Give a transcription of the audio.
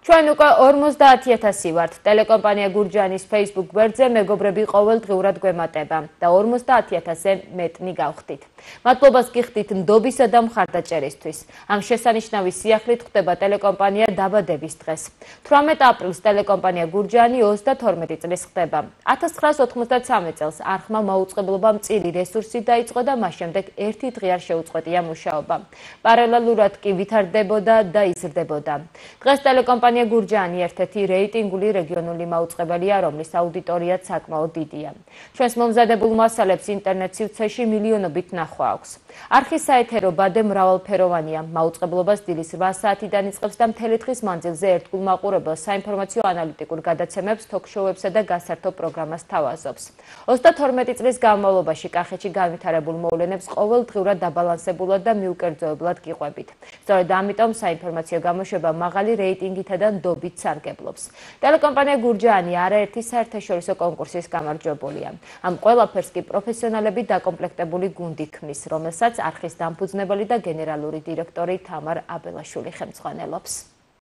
ჩვენ უკვე 50,000 ვართ. ტელეკომპანია გურჯაანის Facebook გვერდზე მეგობრები ყოველდღიურად გვემატება და 50,000-ზე მეტნი გავხდით. მადლობას გიხდით ნდობისა და მხარდაჭერისთვის. ამ შესანიშნავი სიახლით ხდება ტელეკომპანია დაბადების დღეს. 18 აპრილს ტელეკომპანია გურჯაანი 32 წლის ხდება. 1993 წელს არხმა მაუწყებლობა მწირი რესურსით დაიწყო და მას შემდეგ ერთი დღე არ შეუწყვეტია მუშაობა. პარალელურად კი ვითარდებოდა და იზრდებოდა. დღეს ტელეკომპანია გურჯაანი ერთ-ერთი რეიტინგული რეგიონული მაუწყებელია, რომლის აუდიტორიაც საკმაოდ დიდია. ჩვენს მომზადებულ მასალებს ინტერნეტ სივრცეში მილიონობით ნახვა აქვს. არხის საეთერო ბადე მრავალფეროვანია. მაუწყებლობას დილის 8 საათიდან იწყებს და მთელი დღის მანძილზე ერთგულ მაყურებელს საინფორმაციო ანალიტიკურ გადაცემებს, თოქ-შოუებსა და გასართო პროგრამას თავაზობს. 32 წლის განმავლობაში კახეთში განვითარებულ მოვლენებს ყოველდღიურად დაბალანსებულად და მიუკერძოებლად გიყვებით. სწორედ ამიტომ საინფორმაციო გამოშვება მაღალი რეიტინგითა და ნდობით სარგებლობს. ტელეკომპანია გურჯაანი არაერთი საერთაშორისო კონკურსის გამარჯვებულია. ამ ყველაფერს კი პროფესიონალები დაკომპლექტებული გუნდი ქმნის, რომელსაც არხის დამფუძნებელი და გენერალური დირექტორი თამარ აბელაშვილი ხელმძღვანელობს.